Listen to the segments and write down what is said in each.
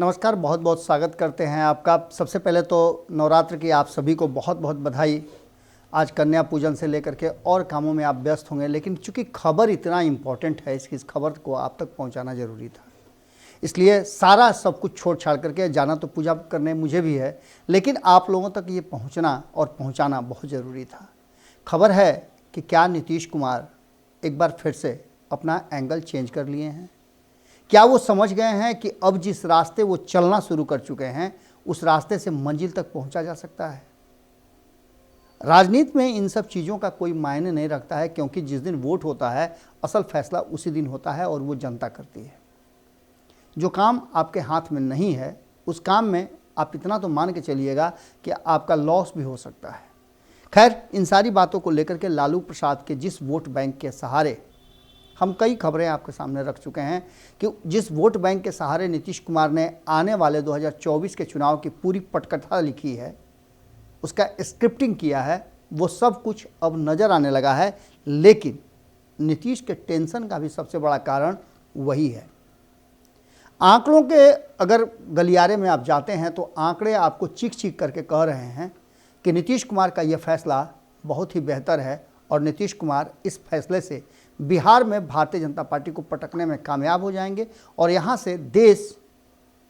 नमस्कार, बहुत बहुत स्वागत करते हैं आपका। सबसे पहले तो नवरात्र की आप सभी को बहुत बहुत बधाई। आज कन्या पूजन से लेकर के और कामों में आप व्यस्त होंगे, लेकिन चूंकि खबर इतना इम्पोर्टेंट है, इस खबर को आप तक पहुंचाना ज़रूरी था, इसलिए सारा सब कुछ छोड़ छाड़ करके जाना तो पूजा करने मुझे भी है, लेकिन आप लोगों तक ये पहुँचना और पहुँचाना बहुत ज़रूरी था। खबर है कि क्या नीतीश कुमार एक बार फिर से अपना एंगल चेंज कर लिए हैं। क्या वो समझ गए हैं कि अब जिस रास्ते वो चलना शुरू कर चुके हैं उस रास्ते से मंजिल तक पहुंचा जा सकता है। राजनीति में इन सब चीज़ों का कोई मायने नहीं रखता है, क्योंकि जिस दिन वोट होता है असल फैसला उसी दिन होता है और वो जनता करती है। जो काम आपके हाथ में नहीं है उस काम में आप इतना तो मान के चलिएगा कि आपका लॉस भी हो सकता है। खैर, इन सारी बातों को लेकर के लालू प्रसाद के जिस वोट बैंक के सहारे हम कई खबरें आपके सामने रख चुके हैं कि जिस वोट बैंक के सहारे नीतीश कुमार ने आने वाले 2024 के चुनाव की पूरी पटकथा लिखी है, उसका स्क्रिप्टिंग किया है, वो सब कुछ अब नज़र आने लगा है। लेकिन नीतीश के टेंशन का भी सबसे बड़ा कारण वही है। आंकड़ों के अगर गलियारे में आप जाते हैं तो आंकड़े आपको चीख चीख करके कह रहे हैं कि नीतीश कुमार का यह फैसला बहुत ही बेहतर है और नीतीश कुमार इस फैसले से बिहार में भारतीय जनता पार्टी को पटकने में कामयाब हो जाएंगे और यहाँ से देश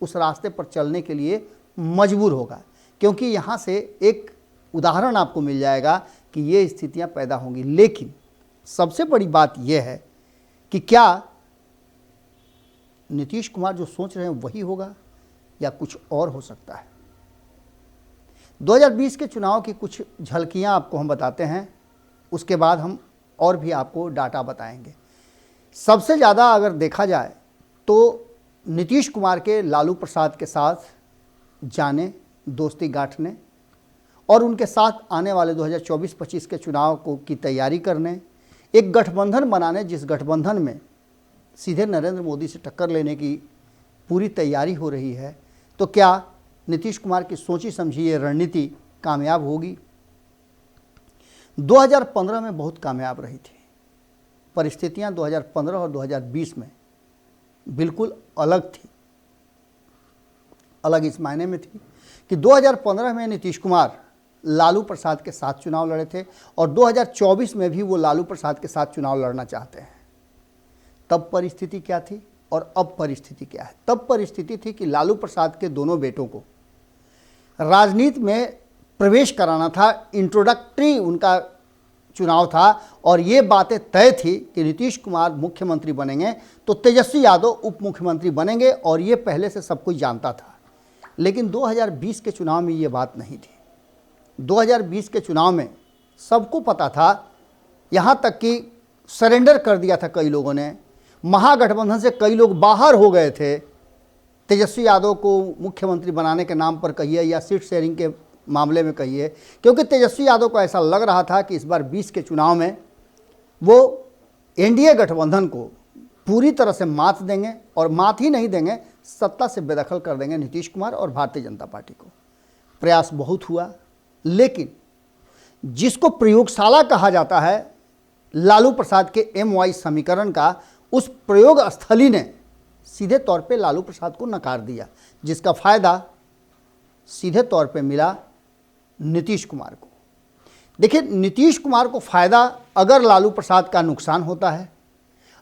उस रास्ते पर चलने के लिए मजबूर होगा, क्योंकि यहाँ से एक उदाहरण आपको मिल जाएगा कि ये स्थितियाँ पैदा होंगी। लेकिन सबसे बड़ी बात यह है कि क्या नीतीश कुमार जो सोच रहे हैं वही होगा या कुछ और हो सकता है। 2020 के चुनाव की कुछ झलकियाँ आपको हम बताते हैं, उसके बाद हम और भी आपको डाटा बताएंगे। सबसे ज़्यादा अगर देखा जाए तो नीतीश कुमार के लालू प्रसाद के साथ जाने, दोस्ती गांठने और उनके साथ आने वाले 2024-25 के चुनाव को की तैयारी करने, एक गठबंधन बनाने, जिस गठबंधन में सीधे नरेंद्र मोदी से टक्कर लेने की पूरी तैयारी हो रही है, तो क्या नीतीश कुमार की सोची समझी ये रणनीति कामयाब होगी। 2015 में बहुत कामयाब रही थी। परिस्थितियां 2015 और 2020 में बिल्कुल अलग थी। अलग इस मायने में थी कि 2015 में नीतीश कुमार लालू प्रसाद के साथ चुनाव लड़े थे और 2024 में भी वो लालू प्रसाद के साथ चुनाव लड़ना चाहते हैं। तब परिस्थिति क्या थी और अब परिस्थिति क्या है। तब परिस्थिति थी कि लालू प्रसाद के दोनों बेटों को राजनीति में प्रवेश कराना था, इंट्रोडक्टरी उनका चुनाव था और ये बातें तय थी कि नीतीश कुमार मुख्यमंत्री बनेंगे तो तेजस्वी यादव उप मुख्यमंत्री बनेंगे, और ये पहले से सब कुछ जानता था। लेकिन 2020 के चुनाव में ये बात नहीं थी। 2020 के चुनाव में सबको पता था, यहाँ तक कि सरेंडर कर दिया था कई लोगों ने। महागठबंधन से कई लोग बाहर हो गए थे, तेजस्वी यादव को मुख्यमंत्री बनाने के नाम पर कहिए या सीट शेयरिंग के मामले में कहिए, क्योंकि तेजस्वी यादव को ऐसा लग रहा था कि इस बार 20 के चुनाव में वो एनडीए गठबंधन को पूरी तरह से मात देंगे, और मात ही नहीं देंगे, सत्ता से बेदखल कर देंगे नीतीश कुमार और भारतीय जनता पार्टी को। प्रयास बहुत हुआ, लेकिन जिसको प्रयोगशाला कहा जाता है लालू प्रसाद के MY समीकरण का, उस प्रयोग स्थली ने सीधे तौर पे लालू प्रसाद को नकार दिया, जिसका फायदा सीधे तौर पे मिला नीतीश कुमार को। देखिए, नीतीश कुमार को फ़ायदा अगर लालू प्रसाद का नुकसान होता है,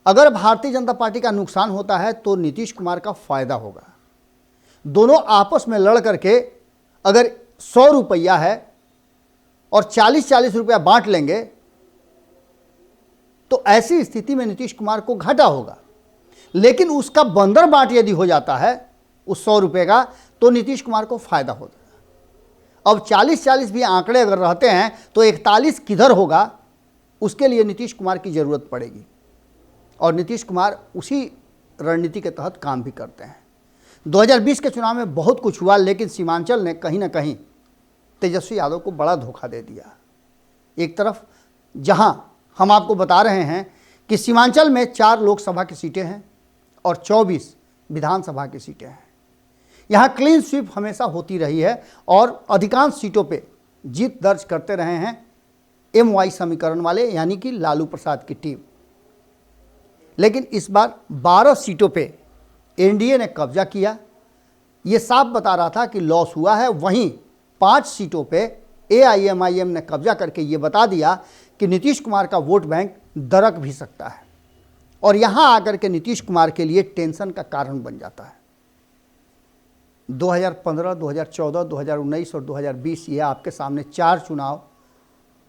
अगर भारतीय जनता पार्टी का नुकसान होता है, तो नीतीश कुमार का फ़ायदा होगा। दोनों आपस में लड़ करके अगर 100 रुपया है और 40-40 रुपया बांट लेंगे, तो ऐसी स्थिति में नीतीश कुमार को घाटा होगा। लेकिन उसका बंदर बांट यदि हो जाता है उस 100 रुपये का, तो नीतीश कुमार को फ़ायदा होगा। अब 40-40 भी आंकड़े अगर रहते हैं तो 41 किधर होगा, उसके लिए नीतीश कुमार की ज़रूरत पड़ेगी, और नीतीश कुमार उसी रणनीति के तहत काम भी करते हैं। 2020 के चुनाव में बहुत कुछ हुआ, लेकिन सीमांचल ने कहीं ना कहीं तेजस्वी यादव को बड़ा धोखा दे दिया। एक तरफ जहां हम आपको बता रहे हैं कि सीमांचल में 4 लोकसभा की सीटें हैं और 24 विधानसभा की सीटें हैं। यहाँ क्लीन स्वीप हमेशा होती रही है और अधिकांश सीटों पे जीत दर्ज करते रहे हैं MY समीकरण वाले, यानी कि लालू प्रसाद की टीम। लेकिन इस बार 12 सीटों पे एनडीए ने कब्जा किया ये साफ बता रहा था कि लॉस हुआ है। वहीं 5 सीटों पे AIMIM ने कब्जा करके ये बता दिया कि नीतीश कुमार का वोट बैंक दरक भी सकता है और यहां आकर के नीतीश कुमार के लिए टेंशन का कारण बन जाता है। 2015, 2014, 2019 और 2020 ये आपके सामने 4 चुनाव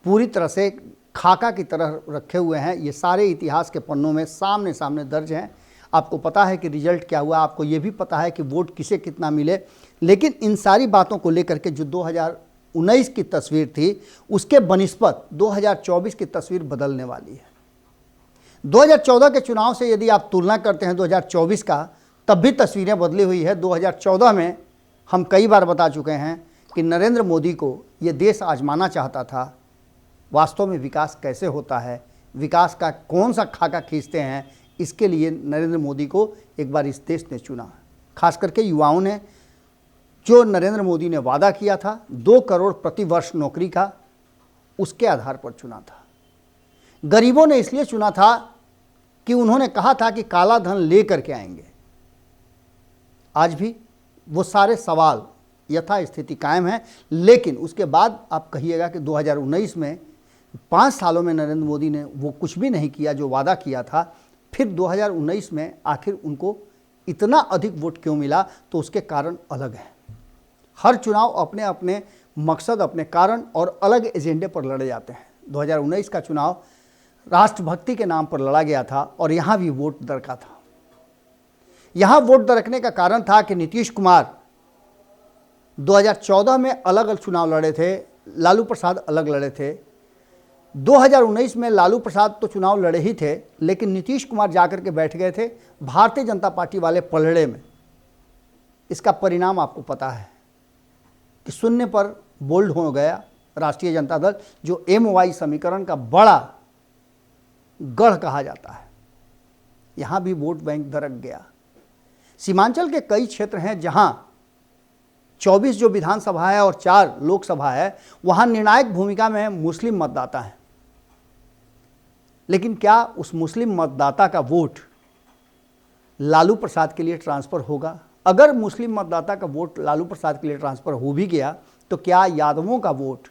पूरी तरह से खाका की तरह रखे हुए हैं। ये सारे इतिहास के पन्नों में सामने सामने दर्ज हैं। आपको पता है कि रिजल्ट क्या हुआ, आपको ये भी पता है कि वोट किसे कितना मिले। लेकिन इन सारी बातों को लेकर के जो 2019 की तस्वीर थी उसके बनिस्बत 2024 की तस्वीर बदलने वाली है। 2014 के चुनाव से यदि आप तुलना करते हैं 2024 का, तब भी तस्वीरें बदली हुई है। 2014 में हम कई बार बता चुके हैं कि नरेंद्र मोदी को ये देश आजमाना चाहता था वास्तव में विकास कैसे होता है, विकास का कौन सा खाका खींचते हैं। इसके लिए नरेंद्र मोदी को एक बार इस देश ने चुना। खास करके युवाओं ने जो नरेंद्र मोदी ने वादा किया था 2 करोड़ प्रति वर्ष नौकरी का, उसके आधार पर चुना था। गरीबों ने इसलिए चुना था कि उन्होंने कहा था कि काला धन ले करके आएंगे। आज भी वो सारे सवाल यथास्थिति कायम है। लेकिन उसके बाद आप कहिएगा कि 2019 में 5 सालों में नरेंद्र मोदी ने वो कुछ भी नहीं किया जो वादा किया था। फिर 2019 में आखिर उनको इतना अधिक वोट क्यों मिला, तो उसके कारण अलग हैं। हर चुनाव अपने अपने मकसद, अपने कारण और अलग एजेंडे पर लड़े जाते हैं। 2019 का चुनाव राष्ट्रभक्ति के नाम पर लड़ा गया था और यहाँ भी वोट दरका था। यहाँ वोट दरकने का कारण था कि नीतीश कुमार 2014 में अलग अलग चुनाव लड़े थे, लालू प्रसाद अलग लड़े थे। 2019 में लालू प्रसाद तो चुनाव लड़े ही थे, लेकिन नीतीश कुमार जाकर के बैठ गए थे भारतीय जनता पार्टी वाले पलड़े में। इसका परिणाम आपको पता है कि शून्य पर बोल्ड हो गया राष्ट्रीय जनता दल, जो MY समीकरण का बड़ा गढ़ कहा जाता है। यहाँ भी वोट बैंक दरक गया। सीमांचल के कई क्षेत्र हैं जहाँ 24 जो विधानसभा है और 4 लोकसभा है, वहाँ निर्णायक भूमिका में मुस्लिम मतदाता हैं। लेकिन क्या उस मुस्लिम मतदाता का वोट लालू प्रसाद के लिए ट्रांसफ़र होगा? अगर मुस्लिम मतदाता का वोट लालू प्रसाद के लिए ट्रांसफ़र हो भी गया, तो क्या यादवों का वोट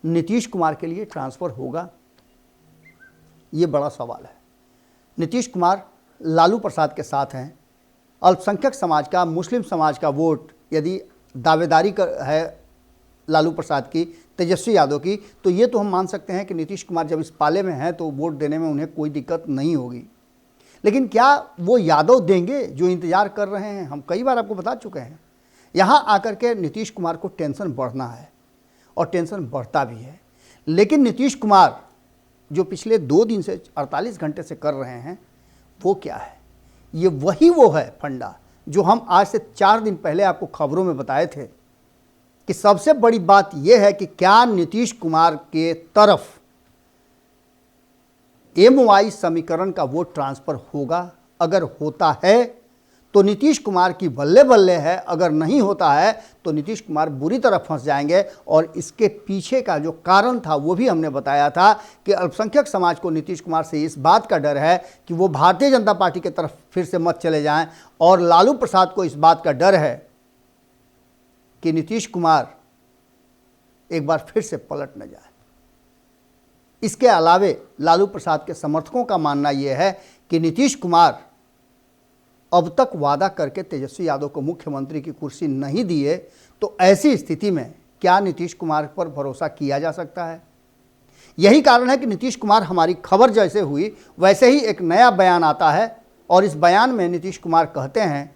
नीतीश कुमार के लिए ट्रांसफ़र होगा? ये बड़ा सवाल है। नीतीश कुमार लालू प्रसाद के साथ हैं। अल्पसंख्यक समाज का, मुस्लिम समाज का वोट यदि दावेदारी है लालू प्रसाद की, तेजस्वी यादव की, तो ये तो हम मान सकते हैं कि नीतीश कुमार जब इस पाले में हैं तो वोट देने में उन्हें कोई दिक्कत नहीं होगी। लेकिन क्या वो यादव देंगे जो इंतज़ार कर रहे हैं? हम कई बार आपको बता चुके हैं। यहाँ आकर के नीतीश कुमार को टेंशन बढ़ना है और टेंशन बढ़ता भी है। लेकिन नीतीश कुमार जो पिछले 2 दिन से 48 घंटे से कर रहे हैं वो क्या है? ये वही वो है फंडा जो हम आज से 4 दिन पहले आपको खबरों में बताए थे कि सबसे बड़ी बात यह है कि क्या नीतीश कुमार के तरफ MY समीकरण का वोट ट्रांसफ़र होगा? अगर होता है तो नीतीश कुमार की बल्ले बल्ले है, अगर नहीं होता है तो नीतीश कुमार बुरी तरह फंस जाएंगे। और इसके पीछे का जो कारण था वो भी हमने बताया था कि अल्पसंख्यक समाज को नीतीश कुमार से इस बात का डर है कि वो भारतीय जनता पार्टी की तरफ फिर से मत चले जाएं, और लालू प्रसाद को इस बात का डर है कि नीतीश कुमार एक बार फिर से पलट न जाए। इसके अलावे लालू प्रसाद के समर्थकों का मानना यह है कि नीतीश कुमार अब तक वादा करके तेजस्वी यादव को मुख्यमंत्री की कुर्सी नहीं दिए, तो ऐसी स्थिति में क्या नीतीश कुमार पर भरोसा किया जा सकता है? यही कारण है कि नीतीश कुमार, हमारी खबर जैसे हुई वैसे ही एक नया बयान आता है और इस बयान में नीतीश कुमार कहते हैं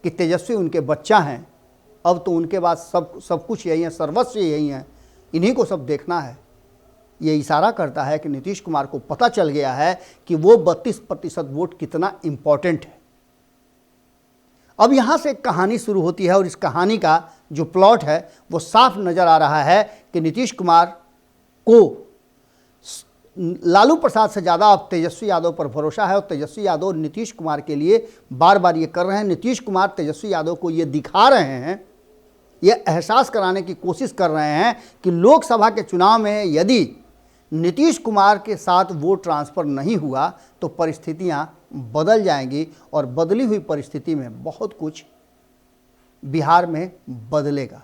कि तेजस्वी उनके बच्चा हैं, अब तो उनके बाद सब कुछ यही है, सर्वस्व यही है, इन्हीं को सब देखना है। ये इशारा करता है कि नीतीश कुमार को पता चल गया है कि वो 32% वोट कितना इम्पॉर्टेंट है। अब यहाँ से एक कहानी शुरू होती है और इस कहानी का जो प्लॉट है वो साफ नज़र आ रहा है कि नीतीश कुमार को लालू प्रसाद से ज़्यादा अब तेजस्वी यादव पर भरोसा है और तेजस्वी यादव नीतीश कुमार के लिए बार बार ये कर रहे हैं। नीतीश कुमार तेजस्वी यादव को ये दिखा रहे हैं, ये एहसास कराने की कोशिश कर रहे हैं कि लोकसभा के चुनाव में यदि नीतीश कुमार के साथ वोट ट्रांसफ़र नहीं हुआ तो परिस्थितियां बदल जाएंगी और बदली हुई परिस्थिति में बहुत कुछ बिहार में बदलेगा।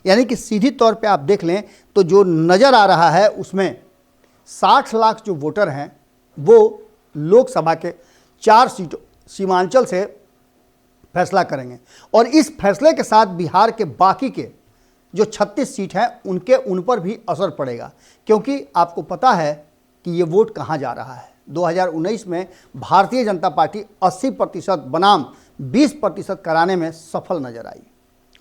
यानी कि सीधी तौर पे आप देख लें तो जो नज़र आ रहा है उसमें 60 लाख जो वोटर हैं वो लोकसभा के 4 सीटों सीमांचल से फैसला करेंगे और इस फैसले के साथ बिहार के बाकी के जो 36 सीट हैं उन पर भी असर पड़ेगा, क्योंकि आपको पता है कि ये वोट कहाँ जा रहा है। 2019 में भारतीय जनता पार्टी 80% बनाम 20% कराने में सफल नजर आई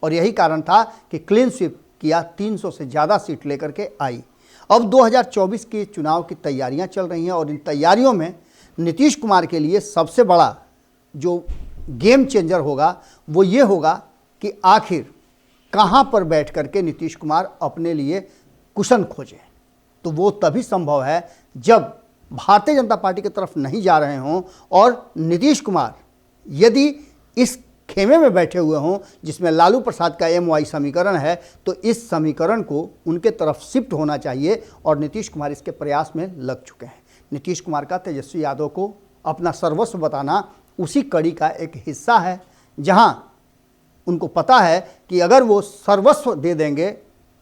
और यही कारण था कि क्लीन स्वीप किया 300 से ज़्यादा सीट लेकर के आई। अब 2024 के चुनाव की तैयारियां चल रही हैं और इन तैयारियों में नीतीश कुमार के लिए सबसे बड़ा जो गेम चेंजर होगा वो ये होगा कि आखिर कहां पर बैठ करके नीतीश कुमार अपने लिए कुशन खोजें। तो वो तभी संभव है जब भारतीय जनता पार्टी की तरफ नहीं जा रहे हों और नीतीश कुमार यदि इस खेमे में बैठे हुए हों जिसमें लालू प्रसाद का MY समीकरण है, तो इस समीकरण को उनके तरफ शिफ्ट होना चाहिए और नीतीश कुमार इसके प्रयास में लग चुके हैं। नीतीश कुमार का तेजस्वी यादव को अपना सर्वस्व बताना उसी कड़ी का एक हिस्सा है, जहां उनको पता है कि अगर वो सर्वस्व दे देंगे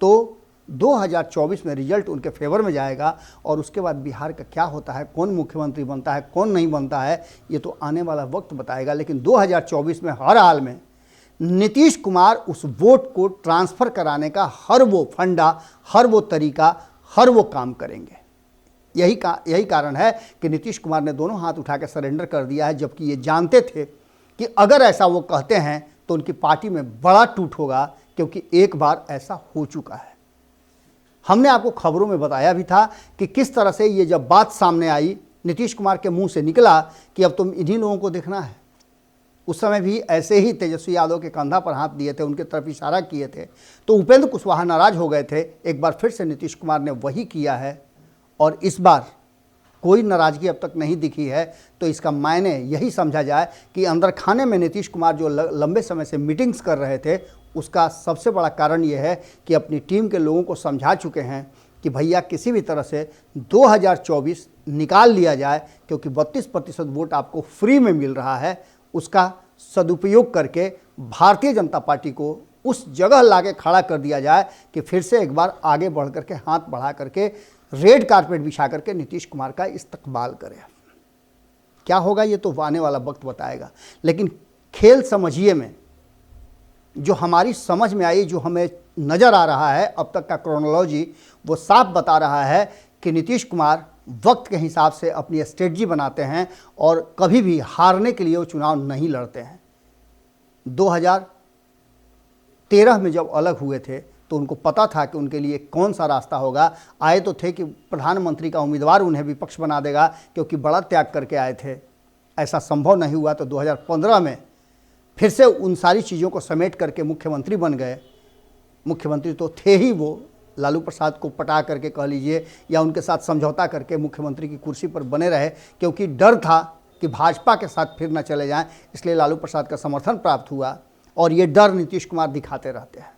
तो 2024 में रिजल्ट उनके फेवर में जाएगा और उसके बाद बिहार का क्या होता है, कौन मुख्यमंत्री बनता है, कौन नहीं बनता है, ये तो आने वाला वक्त बताएगा। लेकिन 2024 में हर हाल में नीतीश कुमार उस वोट को ट्रांसफ़र कराने का हर वो फंडा, हर वो तरीका, हर वो काम करेंगे। यही कारण है कि नीतीश कुमार ने दोनों हाथ उठा के सरेंडर कर दिया है, जबकि ये जानते थे कि अगर ऐसा वो कहते हैं तो उनकी पार्टी में बड़ा टूट होगा, क्योंकि एक बार ऐसा हो चुका है। हमने आपको खबरों में बताया भी था कि किस तरह से ये जब बात सामने आई, नीतीश कुमार के मुंह से निकला कि अब तुम इन्हीं लोगों को देखना है। उस समय भी ऐसे ही तेजस्वी यादव के कंधा पर हाथ दिए थे, उनके तरफ इशारा किए थे, तो उपेंद्र कुशवाहा नाराज हो गए थे। एक बार फिर से नीतीश कुमार ने वही किया है और इस बार कोई नाराज़गी अब तक नहीं दिखी है। तो इसका मायने यही समझा जाए कि अंदर खाने में नीतीश कुमार जो लंबे समय से मीटिंग्स कर रहे थे, उसका सबसे बड़ा कारण ये है कि अपनी टीम के लोगों को समझा चुके हैं कि भैया किसी भी तरह से 2024 निकाल लिया जाए, क्योंकि 32% वोट आपको फ्री में मिल रहा है। उसका सदुपयोग करके भारतीय जनता पार्टी को उस जगह लाके खड़ा कर दिया जाए कि फिर से एक बार आगे बढ़ करके हाथ बढ़ा करके रेड कारपेट बिछा करके नीतीश कुमार का इस्तकबाल करें। क्या होगा ये तो आने वाला वक्त बताएगा, लेकिन खेल समझिए में जो हमारी समझ में आई, जो हमें नज़र आ रहा है अब तक का क्रोनोलॉजी, वो साफ बता रहा है कि नीतीश कुमार वक्त के हिसाब से अपनी स्ट्रेटजी बनाते हैं और कभी भी हारने के लिए वो चुनाव नहीं लड़ते हैं। 2013 में जब अलग हुए थे तो उनको पता था कि उनके लिए कौन सा रास्ता होगा। आए तो थे कि प्रधानमंत्री का उम्मीदवार उन्हें विपक्ष बना देगा, क्योंकि बड़ा त्याग करके आए थे। ऐसा संभव नहीं हुआ, तो 2015 में फिर से उन सारी चीज़ों को समेट करके मुख्यमंत्री बन गए। मुख्यमंत्री तो थे ही वो, लालू प्रसाद को पटा करके कह लीजिए या उनके साथ समझौता करके मुख्यमंत्री की कुर्सी पर बने रहे, क्योंकि डर था कि भाजपा के साथ फिर न चले जाएं, इसलिए लालू प्रसाद का समर्थन प्राप्त हुआ और ये डर नीतीश कुमार दिखाते रहते हैं।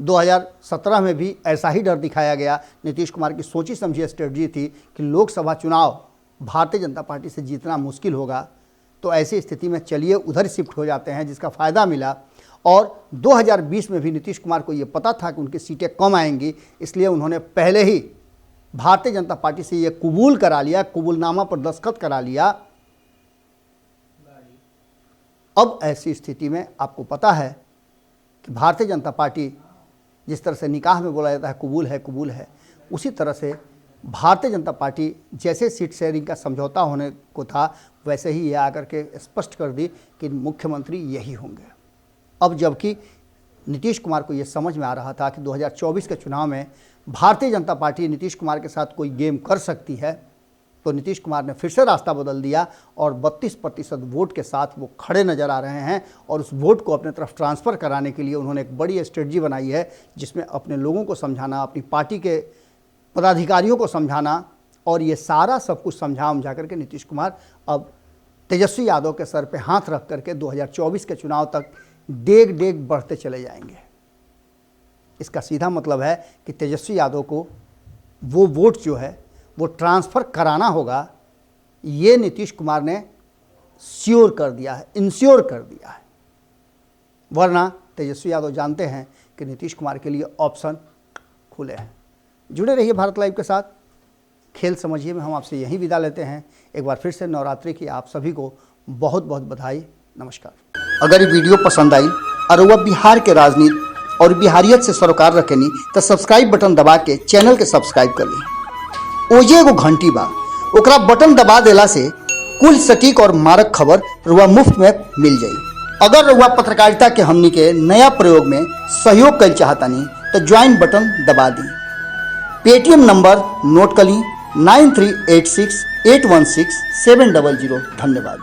2017 में भी ऐसा ही डर दिखाया गया। नीतीश कुमार की सोची समझी स्ट्रेटजी थी कि लोकसभा चुनाव भारतीय जनता पार्टी से जीतना मुश्किल होगा, तो ऐसी स्थिति में चलिए उधर शिफ्ट हो जाते हैं, जिसका फ़ायदा मिला। और 2020 में भी नीतीश कुमार को ये पता था कि उनकी सीटें कम आएंगी, इसलिए उन्होंने पहले ही भारतीय जनता पार्टी से ये कबूल करा लिया, कबूलनामा पर दस्तखत करा लिया। अब ऐसी स्थिति में आपको पता है कि भारतीय जनता पार्टी जिस तरह से निकाह में बोला जाता है कबूल है, उसी तरह से भारतीय जनता पार्टी जैसे सीट शेयरिंग का समझौता होने को था, वैसे ही ये आकर के स्पष्ट कर दी कि मुख्यमंत्री यही होंगे। अब जबकि नीतीश कुमार को ये समझ में आ रहा था कि 2024 के चुनाव में भारतीय जनता पार्टी नीतीश कुमार के साथ कोई गेम कर सकती है, तो नीतीश कुमार ने फिर से रास्ता बदल दिया और 32% वोट के साथ वो खड़े नज़र आ रहे हैं। और उस वोट को अपने तरफ ट्रांसफ़र कराने के लिए उन्होंने एक बड़ी स्ट्रेटजी बनाई है, जिसमें अपने लोगों को समझाना, अपनी पार्टी के पदाधिकारियों को समझाना, और ये सारा सब कुछ समझा करके नीतीश कुमार अब तेजस्वी यादव के सर पे हाथ रख करके 2024 के चुनाव तक डेग डेग बढ़ते चले जाएंगे। इसका सीधा मतलब है कि तेजस्वी यादव को वो वोट जो है वो ट्रांसफ़र कराना होगा। ये नीतीश कुमार ने श्योर कर दिया है, इंश्योर कर दिया है। वरना तेजस्वी यादव जानते हैं कि नीतीश कुमार के लिए ऑप्शन खुले हैं। जुड़े रहिए भारत लाइव के साथ। खेल समझिए में हम आपसे यहीं विदा लेते हैं। एक बार फिर से नवरात्रि की आप सभी को बहुत बहुत बधाई। नमस्कार। अगर ये वीडियो पसंद आई और वह बिहार के राजनीति और बिहारियत से सरोकार रखेनी तो सब्सक्राइब बटन दबा के चैनल के सब्सक्राइब कर ली। ओजे एगो घंटी बा, ओकरा बटन दबा देला से कुल सटीक और मारक खबर रुआ मुफ्त में मिल जाई। अगर रुआ पत्रकारिता के हमनी के नया प्रयोग में सहयोग कर चाहतानी तो ज्वाइन बटन दबा दी। पेटीएम नंबर नोट कर ली 9386816700। धन्यवाद।